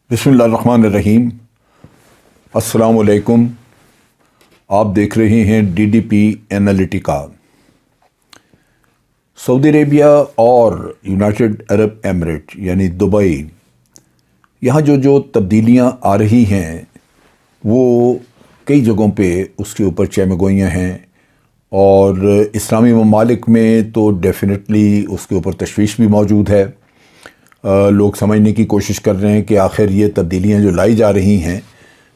بسم اللہ الرحمن الرحیم۔ السلام علیکم۔ آپ دیکھ رہے ہیں ڈی ڈی پی اینالیٹیکا۔ سعودی عربیہ اور یونائٹڈ عرب ایمریٹ یعنی دبئی، یہاں جو تبدیلیاں آ رہی ہیں وہ کئی جگہوں پہ اس کے اوپر چہمگوئیاں ہیں، اور اسلامی ممالک میں تو ڈیفینیٹلی اس کے اوپر تشویش بھی موجود ہے۔ لوگ سمجھنے کی کوشش کر رہے ہیں کہ آخر یہ تبدیلیاں جو لائی جا رہی ہیں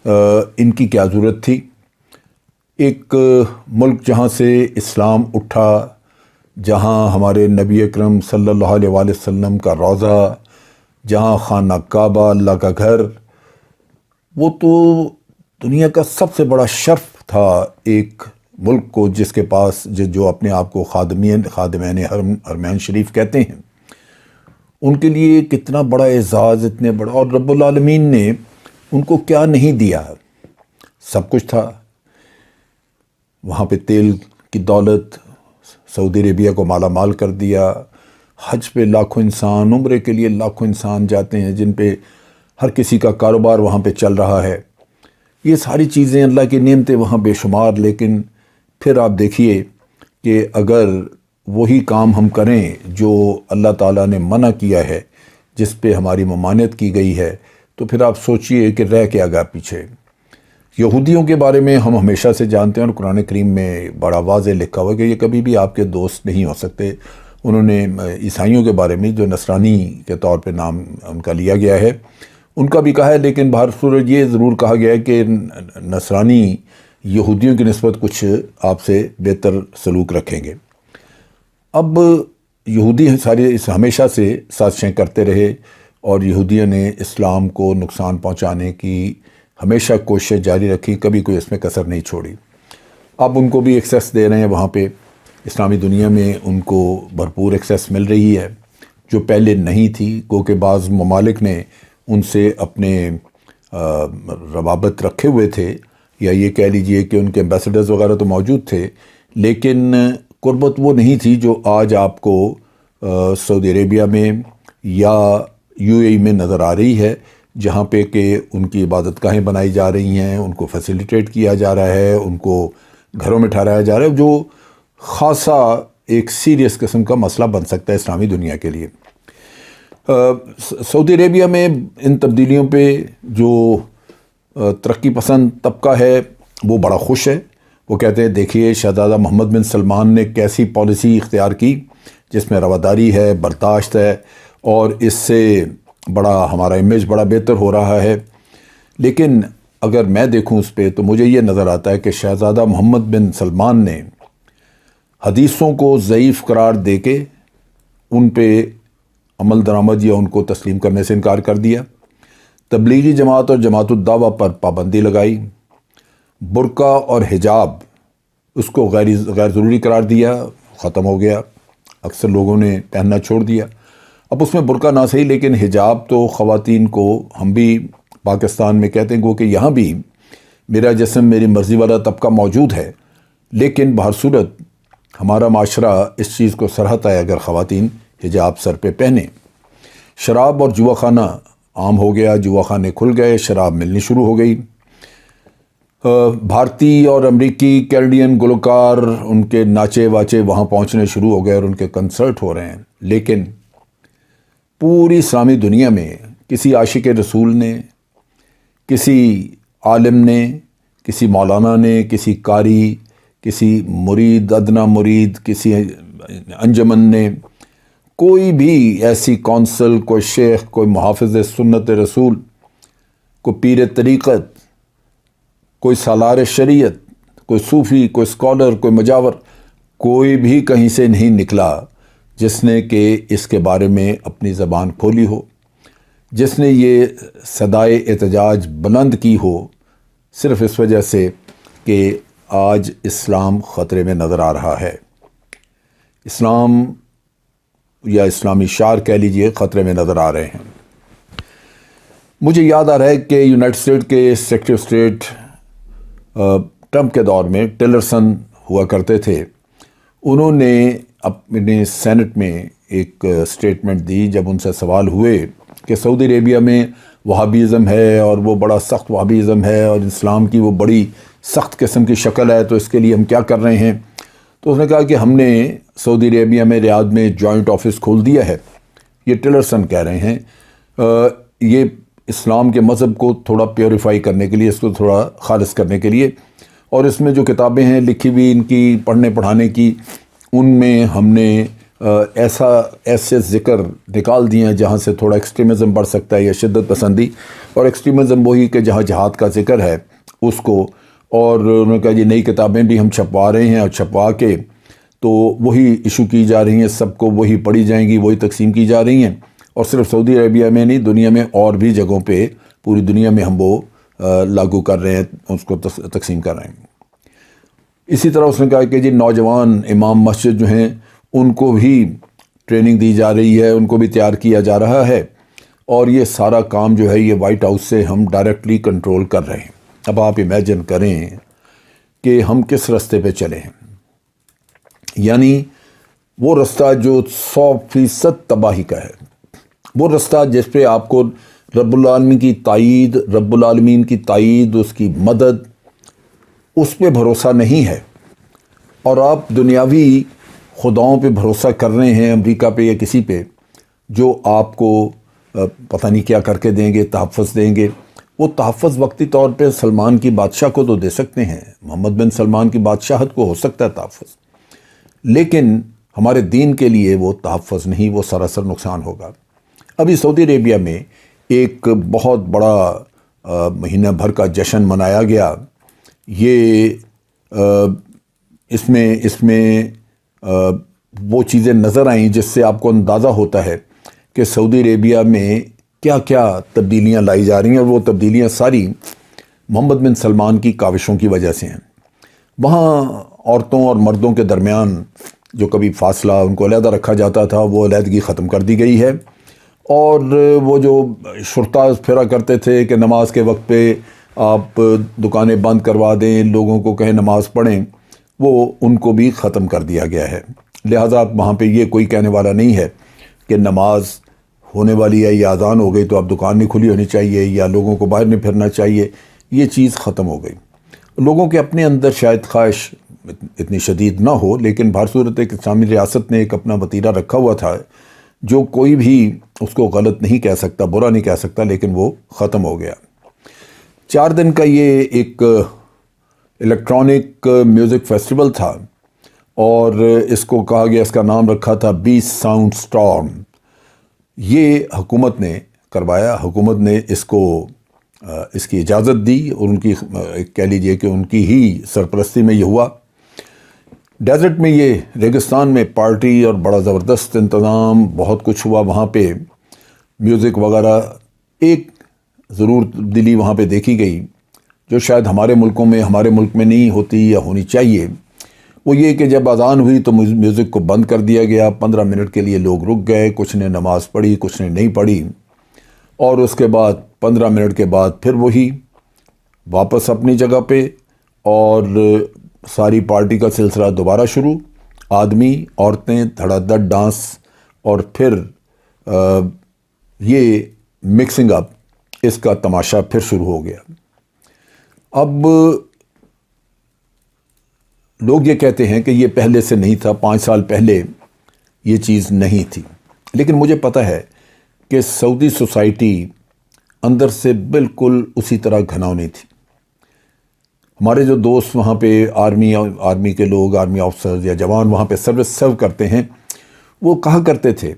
ان کی کیا ضرورت تھی۔ ایک ملک جہاں سے اسلام اٹھا، جہاں ہمارے نبی اکرم صلی اللہ علیہ وآلہ وسلم کا روضہ، جہاں خانہ کعبہ اللہ کا گھر، وہ تو دنیا کا سب سے بڑا شرف تھا ایک ملک کو، جس کے پاس جو اپنے آپ کو خادمین حرمین شریف کہتے ہیں، ان کے لیے کتنا بڑا اعزاز، اتنے بڑا، اور رب العالمین نے ان کو کیا نہیں دیا، سب کچھ تھا وہاں پہ۔ تیل کی دولت سعودی عربیہ کو مالا مال کر دیا، حج پہ لاکھوں انسان، عمرے کے لیے لاکھوں انسان جاتے ہیں، جن پہ ہر کسی کا کاروبار وہاں پہ چل رہا ہے۔ یہ ساری چیزیں اللہ کی نعمتیں وہاں بے شمار، لیکن پھر آپ دیکھیے کہ اگر وہی کام ہم کریں جو اللہ تعالیٰ نے منع کیا ہے، جس پہ ہماری ممانعت کی گئی ہے، تو پھر آپ سوچئے کہ رہ کیا گیا پیچھے۔ یہودیوں کے بارے میں ہم ہمیشہ سے جانتے ہیں، اور قرآن کریم میں بڑا واضح لکھا ہوا ہے کہ یہ کبھی بھی آپ کے دوست نہیں ہو سکتے۔ انہوں نے عیسائیوں کے بارے میں جو نصرانی کے طور پہ نام ان کا لیا گیا ہے، ان کا بھی کہا ہے، لیکن بہر صورت یہ ضرور کہا گیا ہے کہ نصرانی یہودیوں کی نسبت کچھ آپ سے بہتر سلوک رکھیں گے۔ اب یہودی ہمیشہ سے سازشیں کرتے رہے، اور یہودیوں نے اسلام کو نقصان پہنچانے کی ہمیشہ کوشش جاری رکھی، کبھی کوئی اس میں کسر نہیں چھوڑی۔ اب ان کو بھی ایکسیس دے رہے ہیں وہاں پہ، اسلامی دنیا میں ان کو بھرپور ایکسیس مل رہی ہے جو پہلے نہیں تھی، کیونکہ بعض ممالک نے ان سے اپنے روابط رکھے ہوئے تھے، یا یہ کہہ لیجئے کہ ان کے ایمبیسڈرز وغیرہ تو موجود تھے، لیکن قربت وہ نہیں تھی جو آج آپ کو سعودی عربیہ میں یا یو اے ای میں نظر آ رہی ہے، جہاں پہ کہ ان کی عبادت گاہیں بنائی جا رہی ہیں، ان کو فیسیلیٹیٹ کیا جا رہا ہے، ان کو گھروں میں ٹھہرایا جا رہا ہے، جو خاصا ایک سیریس قسم کا مسئلہ بن سکتا ہے اسلامی دنیا کے لیے۔ سعودی عربیہ میں ان تبدیلیوں پہ جو ترقی پسند طبقہ ہے وہ بڑا خوش ہے۔ وہ کہتے ہیں دیکھیے شہزادہ محمد بن سلمان نے کیسی پالیسی اختیار کی جس میں رواداری ہے، برداشت ہے، اور اس سے بڑا ہمارا امیج بڑا بہتر ہو رہا ہے۔ لیکن اگر میں دیکھوں اس پہ تو مجھے یہ نظر آتا ہے کہ شہزادہ محمد بن سلمان نے حدیثوں کو ضعیف قرار دے کے ان پہ عمل درآمد یا ان کو تسلیم کرنے سے انکار کر دیا، تبلیغی جماعت اور جماعت الدعوہ پر پابندی لگائی، برقع اور حجاب اس کو غیر ضروری قرار دیا، ختم ہو گیا، اکثر لوگوں نے پہننا چھوڑ دیا۔ اب اس میں برقع نہ صحیح، لیکن حجاب تو خواتین کو ہم بھی پاکستان میں کہتے ہیں کہ یہاں بھی میرا جسم میری مرضی والا طبقہ موجود ہے، لیکن بہر صورت ہمارا معاشرہ اس چیز کو سراہتا ہے اگر خواتین حجاب سر پہ پہنیں۔ شراب اور جوا خانہ عام ہو گیا، جوا خانے کھل گئے، شراب ملنی شروع ہو گئی۔ بھارتی اور امریکی کینیڈین گلوکار ان کے ناچے واچے وہاں پہنچنے شروع ہو گئے اور ان کے کنسرٹ ہو رہے ہیں، لیکن پوری اسلامی دنیا میں کسی عاشق رسول نے، کسی عالم نے، کسی مولانا نے، کسی قاری، کسی مرید، ادنا مرید، کسی انجمن نے، کوئی بھی ایسی کونسل، کوئی شیخ، کوئی محافظ سنت رسول، کوئی پیر طریقت، کوئی سالار شریعت، کوئی صوفی، کوئی اسکالر، کوئی مجاور، کوئی بھی کہیں سے نہیں نکلا جس نے کہ اس کے بارے میں اپنی زبان کھولی ہو، جس نے یہ صدائے احتجاج بلند کی ہو، صرف اس وجہ سے کہ آج اسلام خطرے میں نظر آ رہا ہے۔ اسلام یا اسلامی شعار کہہ لیجئے خطرے میں نظر آ رہے ہیں۔ مجھے یاد آ رہا ہے کہ یونائٹڈ اسٹیٹ کے سیکریٹری آف اسٹیٹ ٹرمپ کے دور میں ٹیلرسن ہوا کرتے تھے، انہوں نے اپنے سینٹ میں ایک سٹیٹمنٹ دی جب ان سے سوال ہوئے کہ سعودی عربیہ میں وہابیزم ہے اور وہ بڑا سخت وہابیزم ہے اور اسلام کی وہ بڑی سخت قسم کی شکل ہے، تو اس کے لیے ہم کیا کر رہے ہیں؟ تو اس نے کہا کہ ہم نے سعودی عربیہ میں ریاض میں جوائنٹ آفس کھول دیا ہے. یہ ٹلرسن کہہ رہے ہیں. یہ اسلام کے مذہب کو تھوڑا پیوریفائی کرنے کے لیے، اس کو تھوڑا خالص کرنے کے لیے، اور اس میں جو کتابیں ہیں لکھی ہوئی ان کی پڑھنے پڑھانے کی، ان میں ہم نے ایسے ذکر نکال دیے ہیں جہاں سے تھوڑا ایکسٹریمزم بڑھ سکتا ہے یا شدت پسندی. اور ایکسٹریمزم وہی کہ جہاں جہاد کا ذکر ہے اس کو، اور انہوں نے کہا یہ نئی کتابیں بھی ہم چھپوا رہے ہیں، اور چھپوا کے تو وہی ایشو کی جا رہی ہیں، سب کو وہی پڑھی جائیں گی، وہی تقسیم کی جا رہی ہیں. اور صرف سعودی عربیہ میں نہیں، دنیا میں اور بھی جگہوں پہ، پوری دنیا میں ہم وہ لاگو کر رہے ہیں، اس کو تقسیم کر رہے ہیں. اسی طرح اس نے کہا کہ جی نوجوان امام مسجد جو ہیں ان کو بھی ٹریننگ دی جا رہی ہے، ان کو بھی تیار کیا جا رہا ہے، اور یہ سارا کام جو ہے یہ وائٹ ہاؤس سے ہم ڈائریکٹلی کنٹرول کر رہے ہیں. اب آپ امیجن کریں کہ ہم کس رستے پہ چلے ہیں. یعنی وہ رستہ جو 100% تباہی کا ہے، وہ رستہ جس پہ آپ کو رب العالمین کی تائید، اس کی مدد، اس پہ بھروسہ نہیں ہے، اور آپ دنیاوی خداؤں پہ بھروسہ کر رہے ہیں، امریکہ پہ یا کسی پہ، جو آپ کو پتہ نہیں کیا کر کے دیں گے، تحفظ دیں گے. وہ تحفظ وقتی طور پہ سلمان کی بادشاہ کو تو دے سکتے ہیں، محمد بن سلمان کی بادشاہت کو ہو سکتا ہے تحفظ، لیکن ہمارے دین کے لیے وہ تحفظ نہیں، وہ سراسر نقصان ہوگا. ابھی سعودی عربیہ میں ایک بہت بڑا مہینہ بھر کا جشن منایا گیا. یہ اس میں وہ چیزیں نظر آئیں جس سے آپ کو اندازہ ہوتا ہے کہ سعودی عربیہ میں کیا کیا تبدیلیاں لائی جا رہی ہیں، اور وہ تبدیلیاں ساری محمد بن سلمان کی کاوشوں کی وجہ سے ہیں. وہاں عورتوں اور مردوں کے درمیان جو کبھی فاصلہ ان کو علیحدہ رکھا جاتا تھا، وہ علیحدگی ختم کر دی گئی ہے. اور وہ جو شرطا پھرا کرتے تھے کہ نماز کے وقت پہ آپ دکانیں بند کروا دیں، لوگوں کو کہیں نماز پڑھیں، وہ ان کو بھی ختم کر دیا گیا ہے. لہٰذا وہاں پہ یہ کوئی کہنے والا نہیں ہے کہ نماز ہونے والی ہے یا اذان ہو گئی تو اب دکان نہیں کھلی ہونی چاہیے یا لوگوں کو باہر نہیں پھرنا چاہیے. یہ چیز ختم ہو گئی. لوگوں کے اپنے اندر شاید خواہش اتنی شدید نہ ہو، لیکن بہر صورت ایک اسلامی ریاست نے ایک اپنا وتیرہ رکھا ہوا تھا جو کوئی بھی اس کو غلط نہیں کہہ سکتا، برا نہیں کہہ سکتا، لیکن وہ ختم ہو گیا. 4 دن کا یہ ایک الیکٹرانک میوزک فیسٹیول تھا، اور اس کو کہا گیا، اس کا نام رکھا تھا بیسٹ ساؤنڈ سٹارم. یہ حکومت نے کروایا، حکومت نے اس کی اجازت دی، اور ان کی کہہ لیجئے کہ ان کی ہی سرپرستی میں یہ ہوا. ڈیزرٹ میں، یہ ریگستان میں پارٹی اور بڑا زبردست انتظام، بہت کچھ ہوا وہاں پہ، میوزک وغیرہ. ایک ضرور تبدیلی وہاں پہ دیکھی گئی جو شاید ہمارے ملک میں نہیں ہوتی یا ہونی چاہیے. وہ یہ کہ جب اذان ہوئی تو میوزک کو بند کر دیا گیا. 15 منٹ کے لیے لوگ رک گئے، کچھ نے نماز پڑھی، کچھ نے نہیں پڑھی، اور اس کے بعد 15 منٹ کے بعد پھر وہی واپس اپنی جگہ پہ، اور ساری پارٹی کا سلسلہ دوبارہ شروع. آدمی، عورتیں، دھڑا دھڑ ڈانس، اور پھر یہ مکسنگ اپ، اس کا تماشا پھر شروع ہو گیا. اب لوگ یہ کہتے ہیں کہ یہ پہلے سے نہیں تھا، 5 سال پہلے یہ چیز نہیں تھی، لیکن مجھے پتہ ہے کہ سعودی سوسائٹی اندر سے بالکل اسی طرح گھناؤنی تھی. ہمارے جو دوست وہاں پہ آرمی کے لوگ، آرمی آفسرز یا جوان وہاں پہ سرو کرتے ہیں، وہ کہا کرتے تھے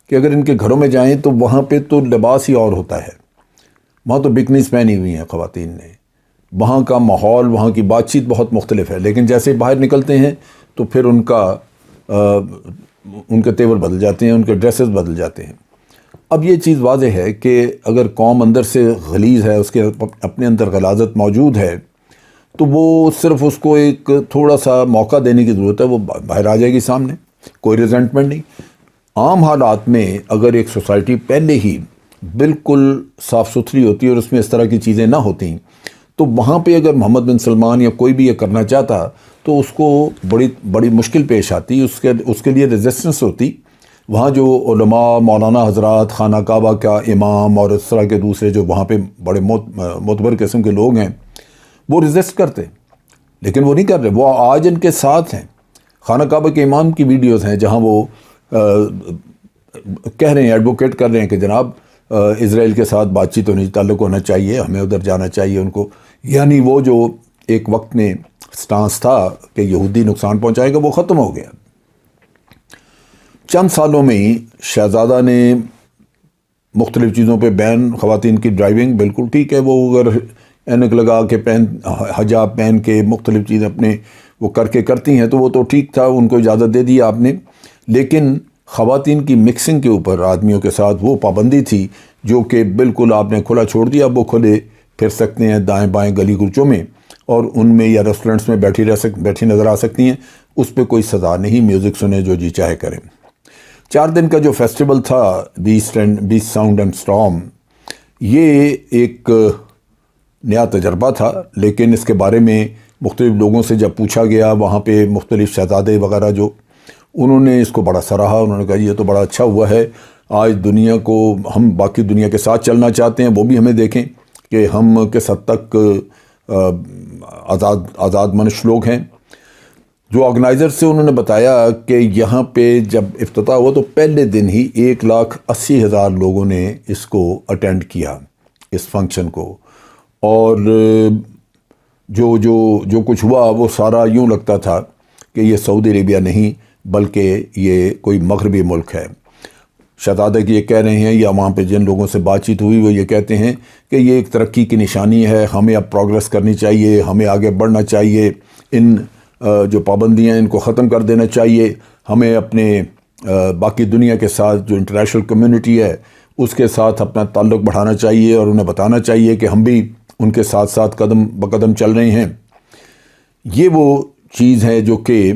کہ اگر ان کے گھروں میں جائیں تو وہاں پہ تو لباس ہی اور ہوتا ہے. وہاں تو بکنیز پہنی ہوئی ہیں خواتین نے، وہاں کا ماحول، وہاں کی بات چیت بہت مختلف ہے، لیکن جیسے باہر نکلتے ہیں تو پھر ان کے تیور بدل جاتے ہیں، ان کے ڈریسز بدل جاتے ہیں. اب یہ چیز واضح ہے کہ اگر قوم اندر سے غلیظ ہے، اس کے اپنے اندر غلاظت موجود ہے، تو وہ صرف اس کو ایک تھوڑا سا موقع دینے کی ضرورت ہے، وہ باہر آ جائے گی سامنے. کوئی ریزنٹمنٹ نہیں. عام حالات میں اگر ایک سوسائٹی پہلے ہی بالکل صاف ستھری ہوتی اور اس میں اس طرح کی چیزیں نہ ہوتیں، تو وہاں پہ اگر محمد بن سلمان یا کوئی بھی یہ کرنا چاہتا تو اس کو بڑی مشکل پیش آتی، اس کے لیے ریزسٹنس ہوتی. وہاں جو علماء، مولانا حضرات، خانہ کعبہ کا امام اور اس طرح کے دوسرے جو وہاں پہ بڑے معتبر قسم کے لوگ ہیں، وہ ریزسٹ کرتے، لیکن وہ نہیں کر رہے، وہ آج ان کے ساتھ ہیں۔ خانہ کعبہ کے امام کی ویڈیوز ہیں جہاں وہ کہہ رہے ہیں، ایڈوکیٹ کر رہے ہیں کہ جناب اسرائیل کے ساتھ بات چیت ہونی، تعلق ہونا چاہیے، ہمیں ادھر جانا چاہیے ان کو۔ یعنی وہ جو ایک وقت میں سٹانس تھا کہ یہودی نقصان پہنچائے گا، وہ ختم ہو گیا۔ چند سالوں میں ہی شہزادہ نے مختلف چیزوں پہ بین، خواتین کی ڈرائیونگ بالکل ٹھیک ہے، وہ اگر اینک لگا کے حجاب پہن کے مختلف چیزیں اپنے وہ کر کے کرتی ہیں تو وہ تو ٹھیک تھا، ان کو اجازت دے دی آپ نے، لیکن خواتین کی مکسنگ کے اوپر آدمیوں کے ساتھ وہ پابندی تھی جو کہ بالکل آپ نے کھلا چھوڑ دیا۔ اب وہ کھلے پھر سکتے ہیں دائیں بائیں گلی کوچوں میں، اور ان میں یا ریسٹورنٹس میں بیٹھی نظر آ سکتی ہیں، اس پہ کوئی سزا نہیں، میوزک سنیں جو جی چاہے کریں۔ 4 دن کا جو فیسٹیول تھا بیسٹ ساؤنڈ اینڈ اسٹارم، یہ ایک نیا تجربہ تھا، لیکن اس کے بارے میں مختلف لوگوں سے جب پوچھا گیا، وہاں پہ مختلف شہزادے وغیرہ جو، انہوں نے اس کو بڑا سراہا، انہوں نے کہا یہ تو بڑا اچھا ہوا ہے، آج دنیا کو ہم باقی دنیا کے ساتھ چلنا چاہتے ہیں، وہ بھی ہمیں دیکھیں کہ ہم کس حد تک آزاد منش لوگ ہیں۔ جو آرگنائزر سے انہوں نے بتایا کہ یہاں پہ جب افتتاح ہوا تو پہلے دن ہی 1,80,000 لوگوں نے اس کو اٹینڈ کیا، اس فنکشن کو، اور جو کچھ ہوا وہ سارا یوں لگتا تھا کہ یہ سعودی عربیہ نہیں بلکہ یہ کوئی مغربی ملک ہے۔ شہزادہ کی یہ کہہ رہے ہیں، یا وہاں پہ جن لوگوں سے بات چیت ہوئی وہ یہ کہتے ہیں کہ یہ ایک ترقی کی نشانی ہے، ہمیں اب پروگریس کرنی چاہیے، ہمیں آگے بڑھنا چاہیے، ان جو پابندیاں ان کو ختم کر دینا چاہیے، ہمیں اپنے باقی دنیا کے ساتھ جو انٹرنیشنل کمیونٹی ہے اس کے ساتھ اپنا تعلق بڑھانا چاہیے، اور انہیں بتانا چاہیے کہ ہم بھی ان کے ساتھ ساتھ قدم بقدم چل رہے ہیں۔ یہ وہ چیز ہے جو کہ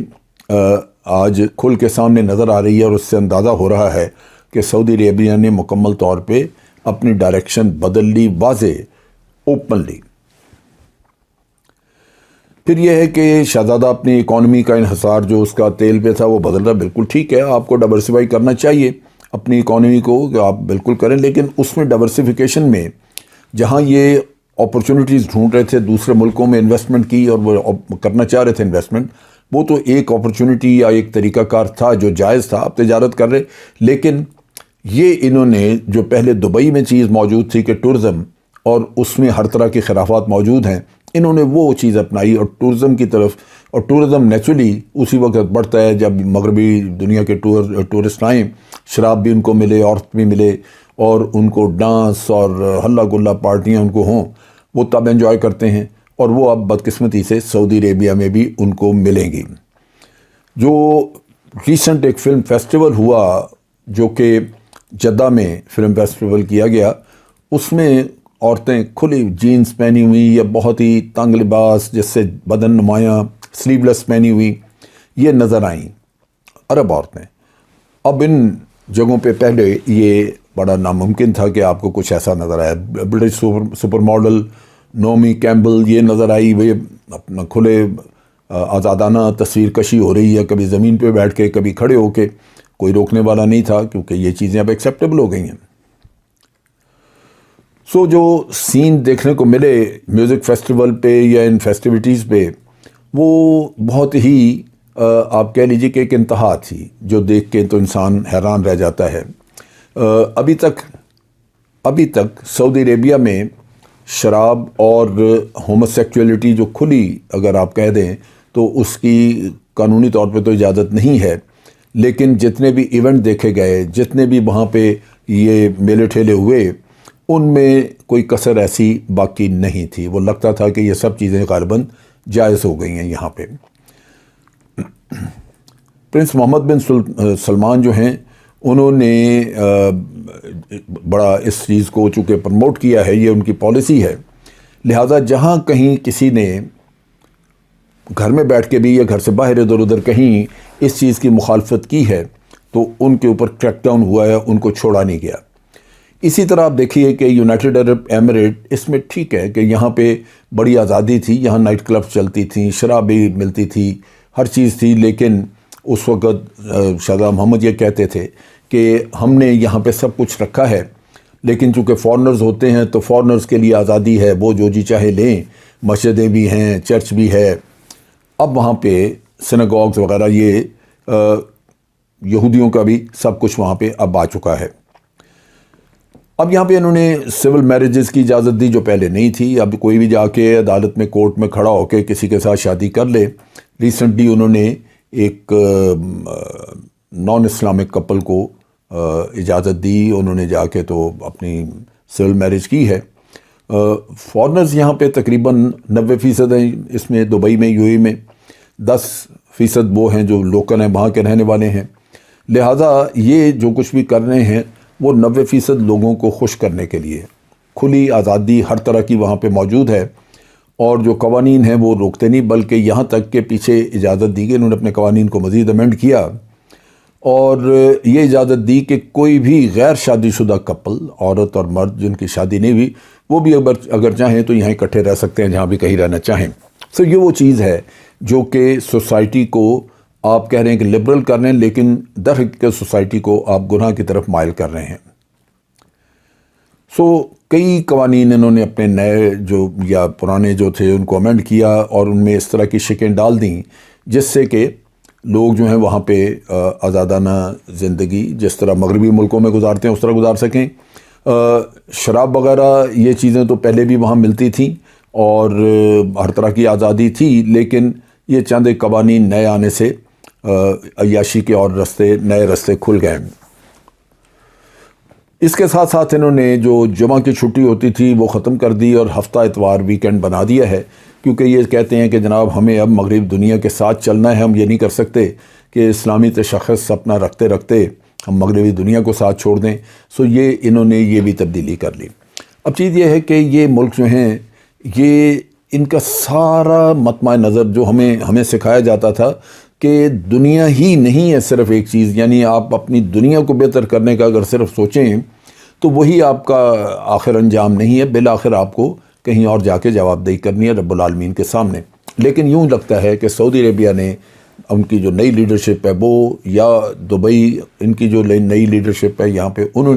آج کھل کے سامنے نظر آ رہی ہے، اور اس سے اندازہ ہو رہا ہے کہ سعودی عربیہ نے مکمل طور پہ اپنی ڈائریکشن بدل لی، واضح، اوپنلی۔ پھر یہ ہے کہ شہزادہ اپنی اکانومی کا انحصار جو اس کا تیل پہ تھا وہ بدل رہا، بالکل ٹھیک ہے، آپ کو ڈائیورسفائی کرنا چاہیے اپنی اکانومی کو، کہ آپ بالکل کریں، لیکن اس میں ڈائیورسفیکیشن میں جہاں یہ اپرچونٹیز ڈھونڈ رہے تھے دوسرے ملکوں میں انویسٹمنٹ کی، اور وہ کرنا چاہ رہے تھے انویسٹمنٹ، وہ تو ایک اپرچونٹی یا ایک طریقہ کار تھا جو جائز تھا، آپ تجارت کر رہے، لیکن یہ انہوں نے جو پہلے دبئی میں چیز موجود تھی کہ ٹورزم، اور اس میں ہر طرح کی خرافات موجود ہیں، انہوں نے وہ چیز اپنائی اور ٹورزم کی طرف، اور ٹورزم نیچرلی اسی وقت بڑھتا ہے جب مغربی دنیا کے ٹورسٹ آئیں، شراب بھی ان کو ملے، عورت بھی ملے، اور ان کو ڈانس اور ہلا گلا پارٹیاں ان کو ہوں، وہ تب انجوائے کرتے ہیں، اور وہ اب بدقسمتی سے سعودی عربیہ میں بھی ان کو ملیں گی۔ جو ریسنٹ ایک فلم فیسٹیول ہوا جو کہ جدہ میں فلم فیسٹیول کیا گیا، اس میں عورتیں کھلی جینز پہنی ہوئی یا بہت ہی تنگ لباس جس سے بدن نمایاں، سلیو لیس پہنی ہوئی، یہ نظر آئیں عرب عورتیں۔ اب ان جگہوں پہ پہلے یہ بڑا ناممکن تھا کہ آپ کو کچھ ایسا نظر آیا۔ برٹش سپر ماڈل نومی کیمبل یہ نظر آئی، وہ اپنا کھلے آزادانہ تصویر کشی ہو رہی ہے، کبھی زمین پہ بیٹھ کے، کبھی کھڑے ہو کے، کوئی روکنے والا نہیں تھا، کیونکہ یہ چیزیں اب ایکسیپٹیبل ہو گئی ہیں۔ سو جو سین دیکھنے کو ملے میوزک فیسٹیول پہ یا ان فیسٹیوٹیز پہ، وہ بہت ہی آپ کہہ لیجیے کہ ایک انتہا تھی، جو دیکھ کے تو انسان حیران رہ جاتا ہے۔ ابھی تک سعودی عربیہ میں شراب اور ہوموسیکچولیٹی جو کھلی اگر آپ کہہ دیں تو اس کی قانونی طور پہ تو اجازت نہیں ہے، لیکن جتنے بھی ایونٹ دیکھے گئے، جتنے بھی وہاں پہ یہ میلے ٹھیلے ہوئے، ان میں کوئی کسر ایسی باقی نہیں تھی۔ وہ لگتا تھا کہ یہ سب چیزیں غالباً جائز ہو گئی ہیں یہاں پہ۔ پرنس محمد بن سلمان جو ہیں، انہوں نے بڑا اس چیز کو چونکہ پروموٹ کیا ہے، یہ ان کی پالیسی ہے، لہٰذا جہاں کہیں کسی نے گھر میں بیٹھ کے بھی یا گھر سے باہر ادھر ادھر کہیں اس چیز کی مخالفت کی ہے تو ان کے اوپر کریک ڈاؤن ہوا ہے، ان کو چھوڑا نہیں گیا۔ اسی طرح آپ دیکھیے کہ یونائٹڈ عرب ایمریٹ، اس میں ٹھیک ہے کہ یہاں پہ بڑی آزادی تھی، یہاں نائٹ کلب چلتی تھیں، شراب بھی ملتی تھی، ہر چیز تھی، لیکن اس وقت شہزادہ محمد یہ کہتے تھے کہ ہم نے یہاں پہ سب کچھ رکھا ہے، لیکن چونکہ فارنرز ہوتے ہیں تو فارنرز کے لیے آزادی ہے، وہ جو جی چاہے لیں، مسجدیں بھی ہیں، چرچ بھی ہے۔ اب وہاں پہ سیناگوگز وغیرہ یہ یہودیوں کا بھی سب کچھ وہاں پہ اب آ چکا ہے۔ اب یہاں پہ انہوں نے سول میرجز کی اجازت دی جو پہلے نہیں تھی۔ اب کوئی بھی جا کے عدالت میں کورٹ میں کھڑا ہو کے کسی کے ساتھ شادی کر لے۔ ریسنٹلی انہوں نے ایک نان اسلامک کپل کو اجازت دی، انہوں نے جا کے تو اپنی سول میرج کی ہے۔ فارنرز یہاں پہ تقریباً 90% ہیں اس میں، دبئی میں، یو اے ای میں 10% وہ ہیں جو لوکل ہیں، وہاں کے رہنے والے ہیں۔ لہٰذا یہ جو کچھ بھی کر رہے ہیں وہ 90% لوگوں کو خوش کرنے کے لیے، کھلی آزادی ہر طرح کی وہاں پہ موجود ہے، اور جو قوانین ہیں وہ روکتے نہیں، بلکہ یہاں تک کہ پیچھے اجازت دی گئی، انہوں نے اپنے قوانین کو مزید امینڈ کیا اور یہ اجازت دی کہ کوئی بھی غیر شادی شدہ کپل، عورت اور مرد جن کی شادی نہیں ہوئی، وہ بھی اگر چاہیں تو یہاں اکٹھے رہ سکتے ہیں جہاں بھی کہیں رہنا چاہیں۔ سو یہ وہ چیز ہے جو کہ سوسائٹی کو آپ کہہ رہے ہیں کہ لبرل کر رہے ہیں، لیکن در حقیقت سوسائٹی کو آپ گناہ کی طرف مائل کر رہے ہیں۔ سو کئی قوانین انہوں نے اپنے نئے جو یا پرانے جو تھے ان کو امینڈ کیا، اور ان میں اس طرح کی شکیں ڈال دیں جس سے کہ لوگ جو ہیں وہاں پہ آزادانہ زندگی جس طرح مغربی ملکوں میں گزارتے ہیں اس طرح گزار سکیں۔ شراب وغیرہ یہ چیزیں تو پہلے بھی وہاں ملتی تھیں اور ہر طرح کی آزادی تھی، لیکن یہ چند ایک قوانین نئے آنے سے عیاشی کے اور نئے رستے کھل گئے۔ اس کے ساتھ ساتھ انہوں نے جو جمعہ کی چھٹی ہوتی تھی وہ ختم کر دی اور ہفتہ اتوار ویکینڈ بنا دیا ہے، کیونکہ یہ کہتے ہیں کہ جناب ہمیں اب مغرب دنیا کے ساتھ چلنا ہے، ہم یہ نہیں کر سکتے کہ اسلامی تشخص اپنا رکھتے رکھتے ہم مغربی دنیا کو ساتھ چھوڑ دیں۔ سو یہ انہوں نے یہ بھی تبدیلی کر لی۔ اب چیز یہ ہے کہ یہ ملک جو ہیں یہ ان کا سارا مطمع نظر جو ہمیں سکھایا جاتا تھا کہ دنیا ہی نہیں ہے صرف ایک چیز، یعنی آپ اپنی دنیا کو بہتر کرنے کا اگر صرف سوچیں تو وہی آپ کا آخر انجام نہیں ہے، بالآخر آپ کو کہیں اور جا کے جواب دہی کرنی ہے رب العالمین کے سامنے۔ لیکن یوں لگتا ہے کہ سعودی عربیہ نے ان کی جو نئی لیڈرشپ ہے وہ، یا دبئی ان کی جو نئی لیڈرشپ ہے یہاں پہ، انہوں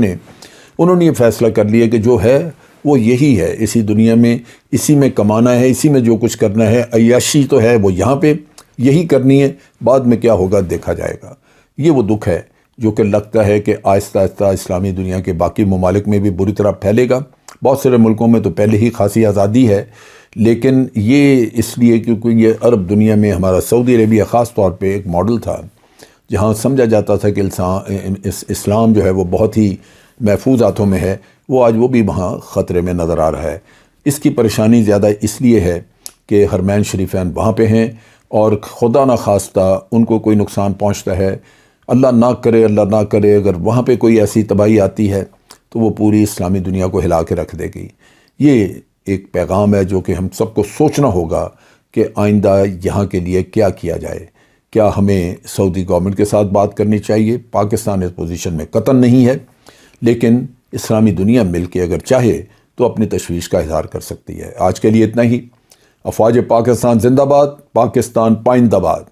نے یہ فیصلہ کر لیا کہ جو ہے وہ یہی ہے، اسی دنیا میں اسی میں کمانا ہے، اسی میں جو کچھ کرنا ہے، عیاشی تو ہے وہ یہاں پہ یہی کرنی ہے، بعد میں کیا ہوگا دیکھا جائے گا۔ یہ وہ دکھ ہے جو کہ لگتا ہے کہ آہستہ آہستہ اسلامی دنیا کے باقی ممالک میں بھی بری طرح پھیلے گا۔ بہت سارے ملکوں میں تو پہلے ہی خاصی آزادی ہے، لیکن یہ اس لیے کیونکہ یہ عرب دنیا میں ہمارا سعودی عربیہ خاص طور پہ ایک ماڈل تھا جہاں سمجھا جاتا تھا کہ اسلام جو ہے وہ بہت ہی محفوظ ہاتھوں میں ہے، وہ آج وہ بھی وہاں خطرے میں نظر آ رہا ہے۔ اس کی پریشانی زیادہ اس لیے ہے کہ حرمین شریفین وہاں پہ ہیں، اور خدا نہ خواستہ ان کو کوئی نقصان پہنچتا ہے، اللہ نہ کرے اگر وہاں پہ کوئی ایسی تباہی آتی ہے تو وہ پوری اسلامی دنیا کو ہلا کے رکھ دے گی۔ یہ ایک پیغام ہے جو کہ ہم سب کو سوچنا ہوگا کہ آئندہ یہاں کے لیے کیا کیا جائے۔ کیا ہمیں سعودی گورنمنٹ کے ساتھ بات کرنی چاہیے؟ پاکستان اس پوزیشن میں قطعاً نہیں ہے، لیکن اسلامی دنیا مل کے اگر چاہے تو اپنی تشویش کا اظہار کر سکتی ہے۔ آج کے لیے اتنا ہی۔ افواج پاکستان زندہ باد، پاکستان پائندہ باد۔